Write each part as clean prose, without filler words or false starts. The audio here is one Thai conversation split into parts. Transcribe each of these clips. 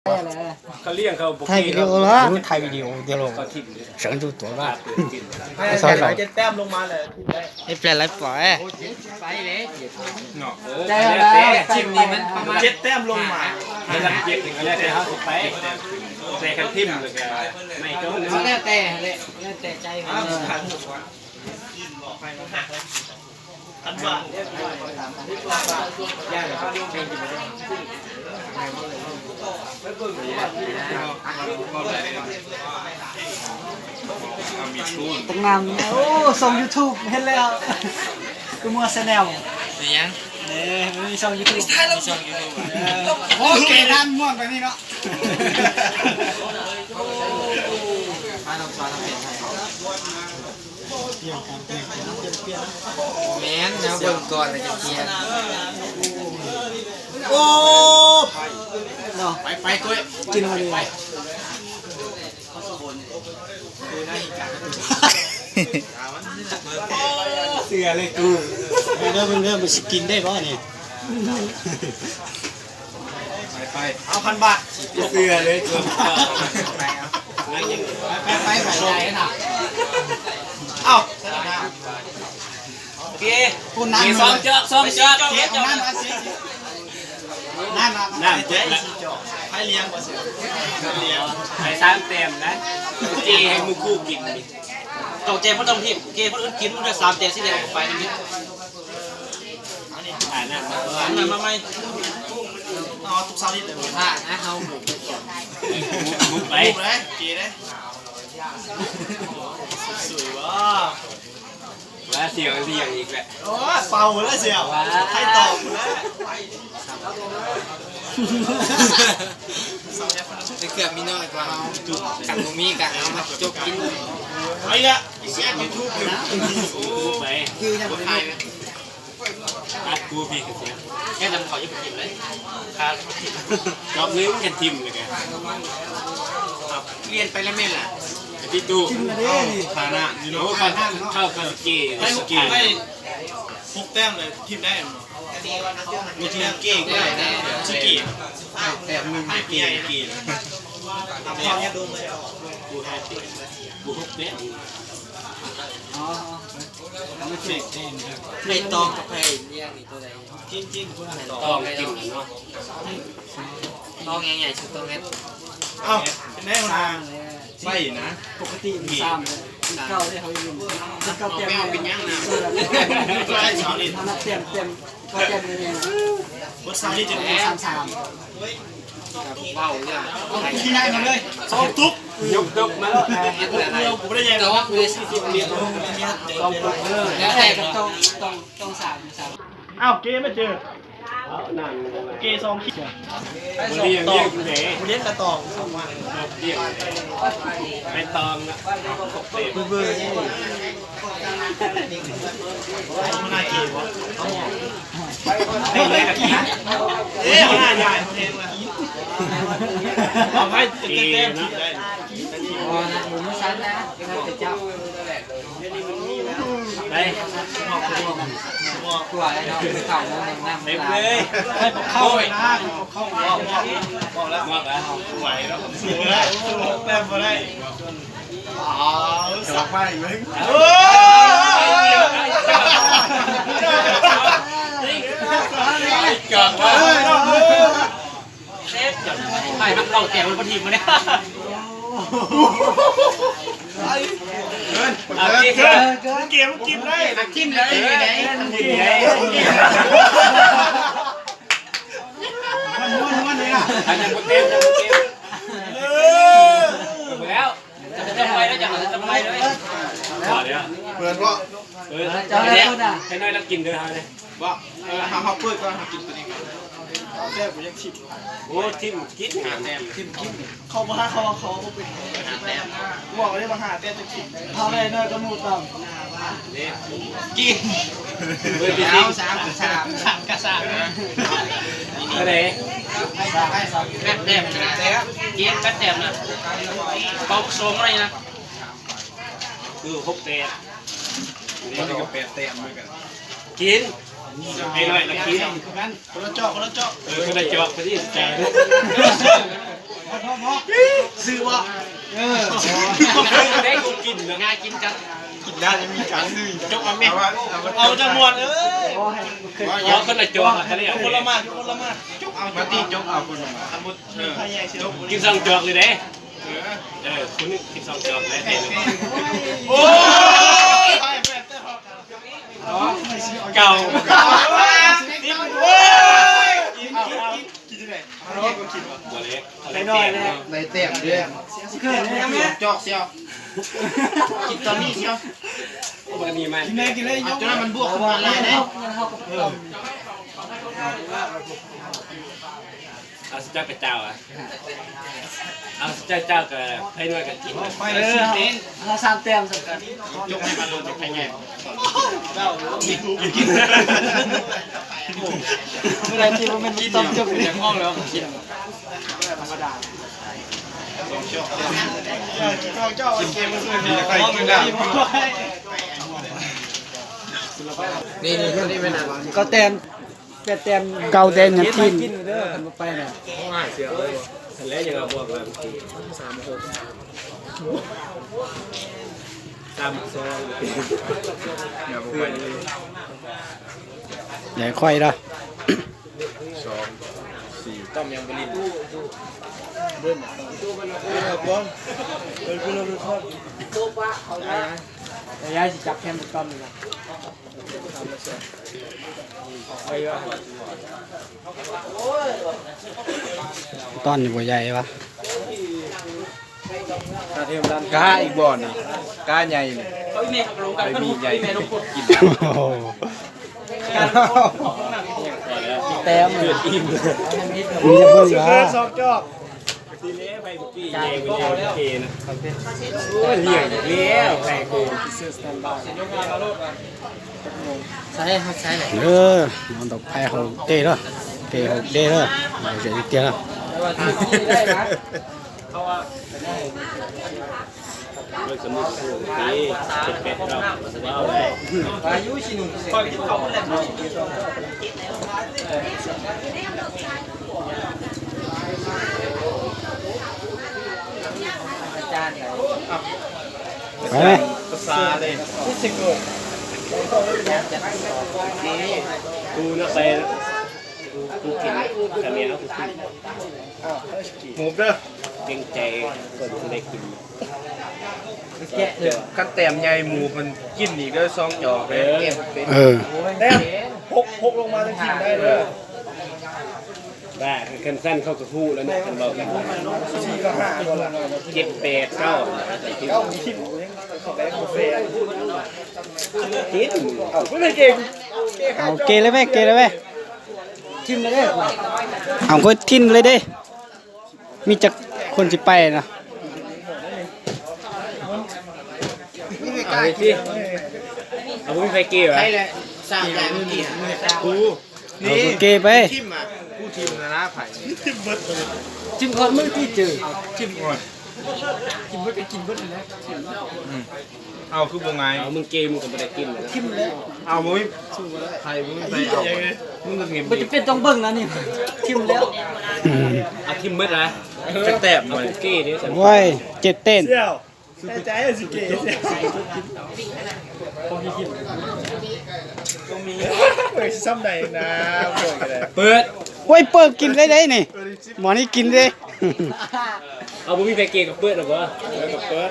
เขาเลี้ยงเขาถ่ายวิดีโอเหรอถ่ายวิดีโอเดี๋ยวลง省住多大ใส่เจ็ดแต้มลงมาเลยไอ้เปลี่ยนไรปล่อยไปเลยเนาะทีมนี้มันประมาณเจ็ดแต้มลงมาไม่รับเจ็ดถึงอะไรแต่เขาไปแต่กันทิมเลยไม่โจ้แล้วแต่เลยแล้วแต่ใจเขาอันว่าตั้งนานโอ้ส่ง YouTube เห็นแล้วกูมัวแนลเป็นยังเนี่ยมีส่ง YouTube มีส่ง YouTube โอเคด้านม่วงไปนี่เนาะมาลองซ้อนทำเป็นไงแม่นนะเบิ่งก่อนเลยจะเกียร์โอ้เนาะไปกุ้ยกินมาเลยเสือเลยกูเริ่มไปสกินได้ป่ะเนี่ยไปเอา1,000 บาทเสือเลยกูไปใหญ่น่ะเอ้าโอเคคุณน้ำซ้อมเจาะเจ๊น้ำเจ๊ให้เลี้ยงก่อนเสือเลี้ยงให้3 เต็มนะเจให้มือคู่กินต้องเจมันต้องทีมเจคนอื่นกินมันจะ3 เจสิเดียวไปนิดมาไม่เอาทุกซาลิดเลยผ้านะเขามุกไปเลยเจ๊เลยสวยว่ะแล้วเสียงอีกแหละโอ้เป่าแล้วเสียวให้ตอบแล้วเกือบมีน้อยกว่าเรากันบ่มีกันเอามาจบกินไอ้ละแซ่บยูทูบเลยไปคือยังไงอัดกูพี่กันเสียแค่นำเขาญี่ปุ่นเลยครับจอบนึงกันทิมเลยแกเรียนไปแล้วไม่ล่ะพี่ตู้ฐานะยูโน่เข้ากันเก๋ให้6 แต้มเลยทีมได้มั้ยมีทีมเก่งได้ชิกิแต้ม1เก่งทำความยากดูเลยกู6 เต้มอ๋อไม่เฟกไม่ตองกับใครเรียกนี่ตัวใดจริงตองกินเนาะตองใหญ่ๆชุดตองเงี้ยเอ้าเป็นได้มาไม่นะปกติมี3เลยเก้าได้เขาอยู่เก้าเต็มเป็นยังนะไอ้ชาวลินทำเต็มก็เต็มเลยเนี่ยบทชาวลินจะเป็น33เบาเรื่องที่ได้มาเลย2 ตุ๊กยกตุ๊กมาแล้วผมไม่ได้ยัง แต่ว่าคือ40 เรียนต้องตุ๊กแล้วแต่ก็ต้อง3 อ้าวเกย์ไม่เจอเกย์2 ขีดเรียงเก๋เลี้ยงกระตอง2 วันเรียงไปตองนะเบื่อมันน่าเกย์วะเฮ้ยเลยกับกีเอ๊ะน่าใหญ่เองเลยเอาให้เต็มๆได้อ๋อนะหมูไม่ชั้นนะเป็นการติดเจ้าไปตัวอะไรเนาะเข่านั่งเต็มเลยให้ผมเข้าไปนะเข้าบอกแล้วไหวแล้วสวยแล้วแต้มมาได้อ๋อสักไปอีกไหมจอดว่าเซฟไอ้พักเราแก่บนทีมมาเนี่ยเกมกินได้นักทีมเลยไหนมันเลยอ่ะอันนั้นเต็มแล้วจะไปแล้วจะไปเลยพอแล้วเปิดว่าจะอะไรคนอ่ะให้น้อยแล้วกินด้วยเลยว่าเขาเปิดก็กินตัวนี้แซ่บกูยังชิมโอ้ทิมกินแต้มทิมกินเขาบอกเขาเป็นแต้มบอกเลยมาหาแต้มจะกินเขาเลยเนอะก็มูต่ำกินเบอร์เอา3 กระสามอะไรแป๊บเต็มนะเกียร์แป๊บเต็มนะเบาโซ่อะไรนะคือ6 เต็มนี่ก็8 แต้มเหมือนกันกินไอ้หน่อยละกินคนละเจาะคนละเจาะพอดีใจ ซื้อวะ ได้กูกินงานกินกัน กินได้ยังมีการซื้อจกเอาแม่เอาจำนวนเอาคนละจอกเขาเรียก คนละมากคนละมากจกเอามาตีจกเอาคนละมากสมมติพายใหญ่เชียว กิน2จอกเลยเด้คุณกิน2จอกเลย โอ้ยเก่าโอ้ยกินที่ไหนบ่เล็ก ไปหน่อยเลย ในเต็มด้วย เกิดเลยแม่ จอกเชียวกินตอนนี้เชียว วันนี้มัน กินเลยจนมันบวกขึ้นมาเลยนะ เอาสจักกระเจ้าอ่ะเอาสจักเจ้ากับให้ด้วยกันกิน เราสามเต็มสักกัน จกให้มันลงจากไข่แง่กิน เมื่อไรที่มันต้มจุกอยู่ในห้องแล้วกินธรรมดา เจ้าเกมมันคือใครกินได้นี่ไม่นาน ก็เต็มเต็มเก่าเต็มอย่างที่กินเด้อกันไปเนี่ย ทะเลยังเอาบวกเลย3 2 ใหญ่ค่อยละ ต้มยำบลินยายสิจับแคมป์ต้มเลยตอนอยู่บ่ใหญ่ปะ กาอีกบ่อนี่กาใหญ่นี่ เขาอีเมลกับลงกันก็รู้อีเมลลงกดกิน เต็มเลย อิ่ม มีจะเพิ่งเหรอ สองจอก ทีนี้ไปบุกี้เย่ไปเย่เกนะโอ้ยเลี้ยงแล้วไปกู ใช่เขาใช่เลยมันต้องไปเขาเตะแล้วเตะเขาเด้แล้วเดี๋ยวจะเตะแล้ว โดยสมุทรปีเป็ดเราว้าวเลย อายุชินุคอยกินเขาแหละอาจารย์ไปไหม ภาษาเลย กูนักเตะกูกินแต่เนี้ยกูกิน หมูเด้อ เก่งใจคนได้กิน แกะเลย กันแต้มใหญ่หมูมันกินอีกเด้อซองจอกเลยแต้มพกลงมาต้องกินได้เด้อ ได้กันสั้นเข้ากับคู่แล้วเนี่ยกันบอกกัน ชีก็ห้าคนละ 7 8 9 เก้าคิดเขาได้บุฟเฟ่ต์ กิน ไม่เป็นเก่ง เอาเกเลยไหมเกเลยไหมทิมเลยเด้เอาก็ทิมเลยเด้มีจักคนสิไปนะ เอาไปสิเอาไม่ไปเกี่ยว ใช่เลยสร้างใหญ่เมื่อกี้กู เอาก็เกไป ทิมอ่ะกูทิมนะไผ่ทิมเบิด จิ้มคนเมื่อที่เจอ ทิมก่อน กินเบิดก็กินเบิดเลย เอาคือบ่ไง เอามึงเกมมึงก็ไม่ได้กินเลย ทิมเลย เอามุ้ยไผ่มุ้ยไปเอามึงก็เงียบ มันจะเป็นต้องเบิ่งนะนี่ทิมแล้ว เอาทิมมืดนะ จะแตบ เอาคุกกี้นี่ใส่ ว้ยเจ็ดเต้น เสี่ยวสุดใจสิเก๋ต้องมีเปิดซ้ำไหนนะเปิดกันเลย เปิด ว้ยเปิดกินได้นี่หมอนี่กินเลย เอาบุ้มีไปเกมกับเปิดหรอวะ เปิด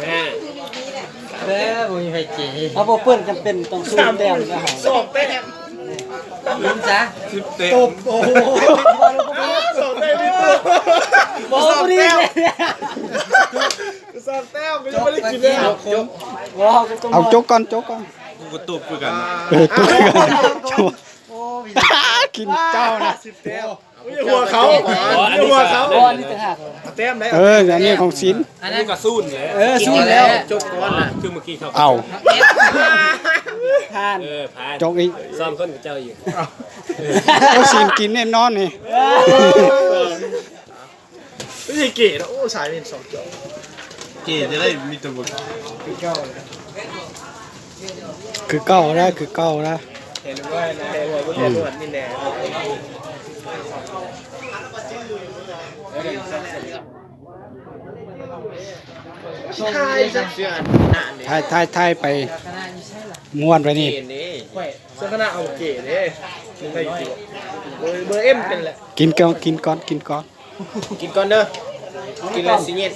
นะ เด้อบ่มีไฟเจเอาบ่เปิ้นจำเป็นต้องสู้แต้มนะฮะ สองแต้ม ยินซะ 10เต็มโอ้โหสองแต้มนี่ตัว บ่ดีเลย สองแต้มไม่ได้กินเลย บ่เอาจกก่อนจกก่อน กูก็ตุบคุยกัน ตุกกันโอ้กินเจ้านะ 10เต็มหัวเขาหัวเขา อ๋อนี่ต่างหาก แต้มไหน อันนี้ของศิลป์ อันนี้ก็สู้นเลย สู้แล้ว จกก้อนน่ะ คือเมื่อกี้เขา เอาทาน ผ่าน จกอีก ซ้อมคนกับเจ้าอยู่ ก็ศิลป์กินแน่นอนนี่ ไม่ใช่เก๋นะโอ้สายเป็นสองจอกเก๋จะได้มีตัวบุก คือเก่าแล้วคือเก่าแล้ว เห็นว่านะเห็นว่าบุญเรียนนี่แน่ ใช่เสื้อหน้าเนี่ย ถ่ายไปม้วนไปนี่ ไม่เสื้อหน้าเอาเก๋เลยมึงใครอยู่เบอร์เอ็มเป็นแหละ กินก่อนกินก่อนกินก่อน กินก่อนเด้อกินแล้วสิเงี้ย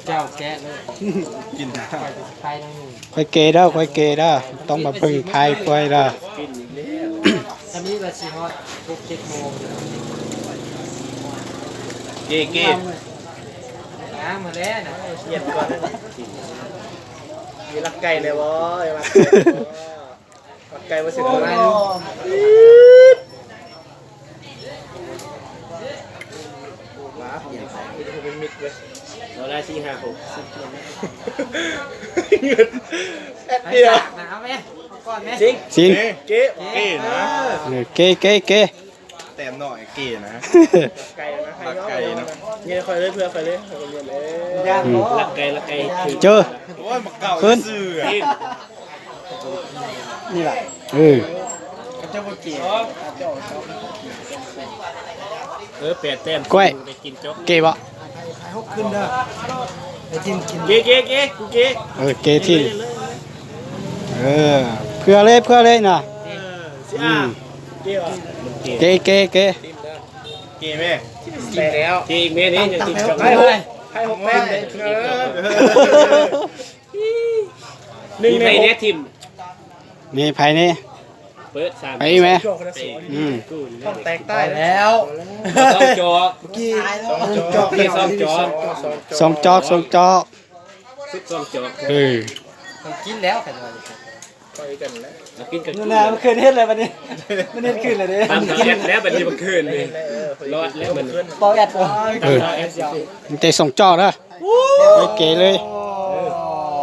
เจ้าแกะเลย กินได้ ไปทางนู้น ค่อยเกเด้อค่อยเกเด้อต้องมาพึ่งพายค่อยเด้อ ถ้ามีบัตรชีฮอต6-7 โมง เก๋เก๋ น้ำมาแล้วนะ เงียบก่อนมีรักไก่เลยวะรักไก่มาเสร็จแล้วว้าเปลี่ยนสายเป็นมิดเว้ยเราได้4 5 6เงินแอดเดียว น้ำไหมเอาก่อนไหม จริง สิน เก๋ เก๋นะ เกเกเก แต้มหน่อยเก๋นะ ไก่นะไก่เนาะเงี้ยคอยเลยเพื่อคอยเลยเงี้ยเลย ย่างบ่ รักไก่รักไก่ เจอ โอ้ยมาเก่าซื่อ นี่แหละเออ 8 แต้ม กล้วย ไปกินจ๊อก เกบ่ เก๋เก๋เก๋กูเก๋ เกที่เออเพื่อเลยน่ะ สิอ่ะเก๋วะ เกเก เก๋ไหม กินแล้วเก๋อีกเมนี้จะกินจ๊อกให้หกแต้มเลยหนึ่งในเน็ตทีม นี่ไผนี่ เปิด3 ไปไหมอืม ต้องแตกใต้ แล้ว ต้องจอกจอกนี่2 จอก สองจอก2จอก 2 จอก เออ ต้องกินแล้วกันเลย ไปกันแล้วกินกัน นู่นน่ะมันคืนเฮ็ดเลยบัดนี้มันเฮ็ดคืนเลยเด้ ตามกินแล้วบัดนี้มันคืนเลยรอดแล้วมัน เป่าแอดบ่ เออมันเตะ2จอกเด้อเกเลย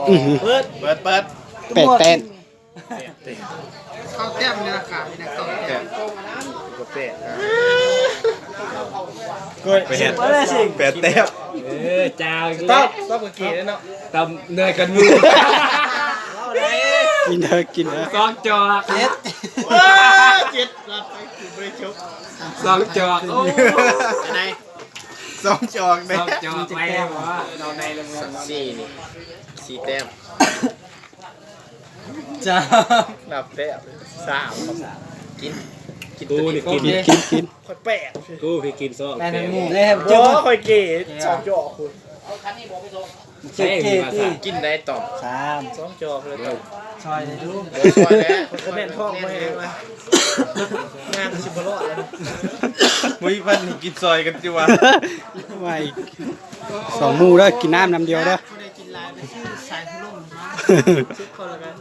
อื้อหือ เปิด เปิดเปิด แปดแต้ม เข้าแต้มนี่ราคาไม่นักต่อแต้ม กาแฟ ไปเห็นแปดแต้ม จ้าวต้องกับเก๋เนาะตำเนยกันมือ กินเถอะกินเถอะ 2 จอกเจ็ดรับไปคือไม่ชก2 จอกโอ้ไหน สองจอกเนี่ย 2 จอกไปวะเราในลง4นี่4 แต้ม จ้า นับแต้ม3กินกูนี่ กิ กิ น น กิน ค่อยแปะกูพี่กิน2 แม่น แต้ม นี่ได้ครับ โอ้ค่อยเก๋2 จอกคุณ เจ็ดเกที่ กินได้ต่อ 3 2 จอกเลยต่อ ซอยเลยลูก ซอยแล้วคนแน่นท้องไม่ให้มางานชิบะรอดแล้ว มุ้ยพันกินซอยกันจิวะ ไว้สองหมู่เด้อกินน้ำน้ำเดียวเด้อ ได้กินลายไปชื่อสายพลุ่มนะ ชุดคนละกัน